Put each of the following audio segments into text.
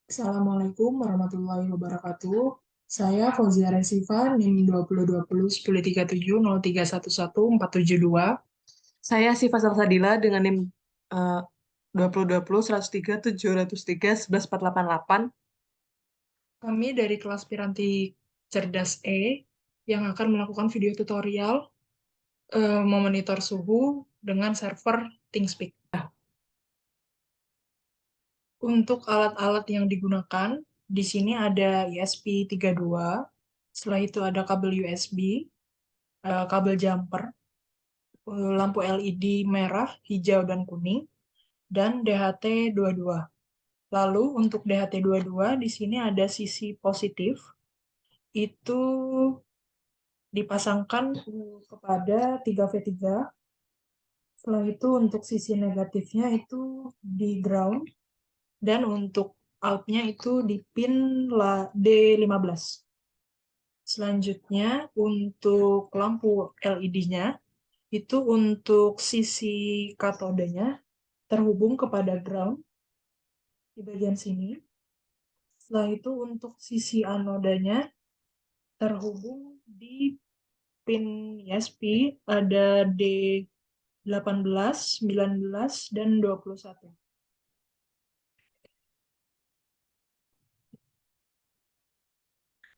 Assalamualaikum warahmatullahi wabarakatuh. Saya Fauzia Resifa, NIM 2020-1037-0311-472. Saya Sifa Salsabila dengan NIM 2020-103-703-11488. Kami dari kelas Piranti Cerdas E yang akan melakukan video tutorial memonitor suhu dengan server ThingSpeak. Untuk alat-alat yang digunakan, di sini ada ESP32, setelah itu ada kabel USB, kabel jumper, lampu LED merah, hijau, dan kuning, dan DHT22. Lalu untuk DHT22 di sini ada sisi positif, itu dipasangkan kepada 3V3. Setelah itu untuk sisi negatifnya itu di ground, dan untuk outnya itu di pin D15. Selanjutnya untuk lampu LED-nya, itu untuk sisi katodenya terhubung kepada ground di bagian sini. Setelah itu untuk sisi anodanya terhubung di pin ESP ada D18, 19, dan 21.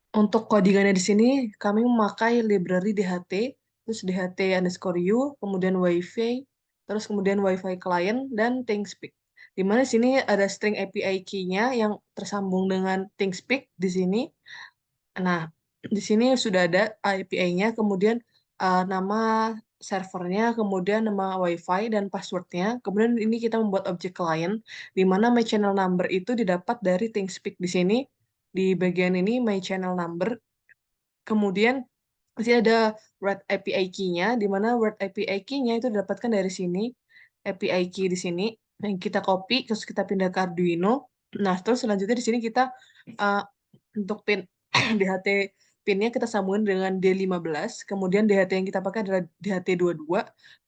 Untuk codingannya di sini, kami memakai library DHT, terus DHT_U, kemudian Wi-Fi, terus kemudian Wi-Fi client, dan ThingSpeak. Di mana di sini ada string API key-nya yang tersambung dengan ThingSpeak di sini. Nah, di sini sudah ada API-nya, kemudian nama servernya, kemudian nama WiFi dan passwordnya. Kemudian ini kita membuat objek client, di mana my channel number itu didapat dari ThingSpeak di sini. Di bagian ini my channel number. Kemudian di sini ada word API key-nya, di mana word API key-nya itu didapatkan dari sini. API key di sini yang kita copy, terus kita pindah ke Arduino. Nah, terus selanjutnya di sini kita uh, untuk pin DHT pinnya kita sambungin dengan D15, kemudian DHT yang kita pakai adalah DHT22,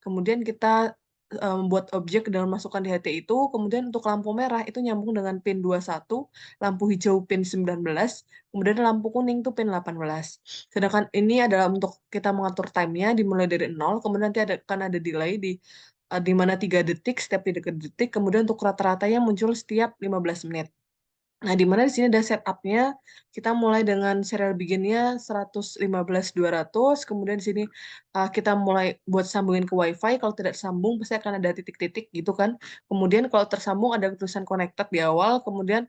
kemudian kita membuat objek dengan masukkan DHT itu, kemudian untuk lampu merah itu nyambung dengan pin 21, lampu hijau pin 19, kemudian lampu kuning itu pin 18. Sedangkan ini adalah untuk kita mengatur time-nya dimulai dari 0, kemudian nanti akan ada delay di mana 3 detik, setiap 3 detik, kemudian untuk rata-ratanya muncul setiap 15 menit. Nah, di mana di sini ada setup-nya, kita mulai dengan serial begin-nya 115.200, kemudian di sini kita mulai buat sambungin ke WiFi, kalau tidak sambung pasti akan ada titik-titik gitu kan. Kemudian kalau tersambung ada tulisan connected di awal, kemudian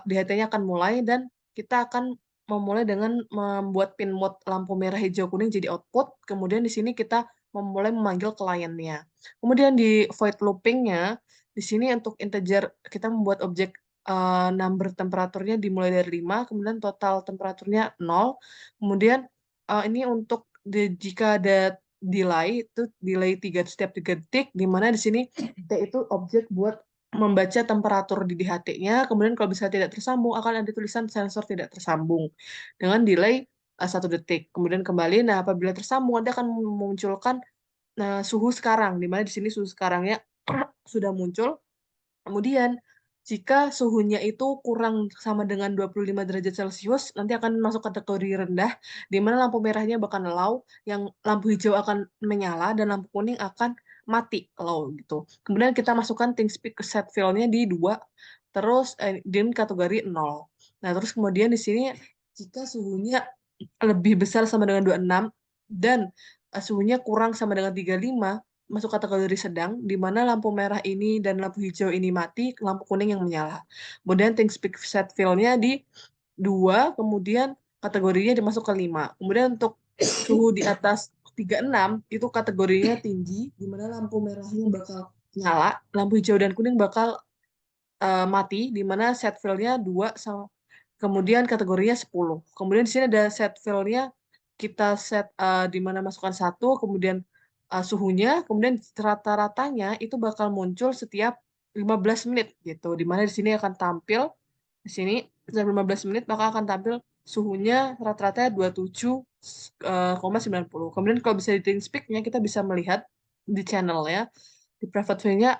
DHT-nya akan mulai dan kita akan memulai dengan membuat pin mode lampu merah hijau kuning jadi output, kemudian di sini kita memulai memanggil kliennya. Kemudian di void looping-nya, di sini untuk integer kita membuat objek number temperaturnya dimulai dari 5, kemudian total temperaturnya 0. Kemudian ini untuk jika ada delay, itu delay setiap 3 detik, di mana di sini T itu objek buat membaca temperatur di DHT-nya, kemudian kalau bisa tidak tersambung, akan ada tulisan sensor tidak tersambung dengan delay 1 detik. Kemudian kembali, nah apabila tersambung, nanti akan memunculkan suhu sekarang, di mana di sini suhu sekarangnya sudah muncul. Kemudian, jika suhunya itu kurang sama dengan 25 derajat Celcius, nanti akan masuk kategori rendah, di mana lampu merahnya bakal low, yang lampu hijau akan menyala, dan lampu kuning akan mati low gitu. Kemudian kita masukkan ThingSpeak set fill-nya di 2, terus di kategori 0. Nah, terus kemudian di sini, jika suhunya lebih besar sama dengan 26, dan suhunya kurang sama dengan 35, masuk kategori sedang, di mana lampu merah ini dan lampu hijau ini mati, lampu kuning yang menyala. Kemudian ThingSpeak set fill-nya di 2, kemudian kategorinya dimasuk ke 5. Kemudian untuk suhu di atas 36, itu kategorinya tinggi, di mana lampu merahnya bakal nyala, lampu hijau dan kuning bakal mati, di mana set fill-nya 2, sama, kemudian kategorinya 10. Kemudian di sini ada set fill-nya, kita set di mana masukkan 1, kemudian suhunya, kemudian rata-ratanya itu bakal muncul setiap 15 menit gitu. Di mana di sini akan tampil di sini setiap 15 menit maka akan tampil suhunya rata-rata 27,90. Kemudian kalau bisa di ThingSpeak-nya kita bisa melihat di channel ya, di private view-nya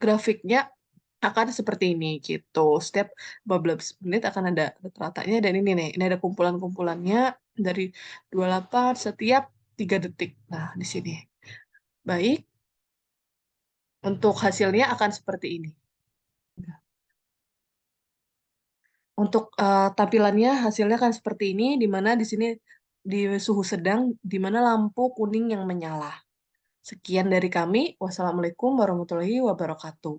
grafiknya akan seperti ini gitu. Setiap 15 menit akan ada rata-ratanya dan ini nih, ini ada kumpulan-kumpulannya dari 28 setiap 3 detik. Nah, di sini. Baik, untuk hasilnya akan seperti ini. Untuk tampilannya hasilnya akan seperti ini, di mana di sini di suhu sedang, di mana lampu kuning yang menyala. Sekian dari kami. Wassalamualaikum warahmatullahi wabarakatuh.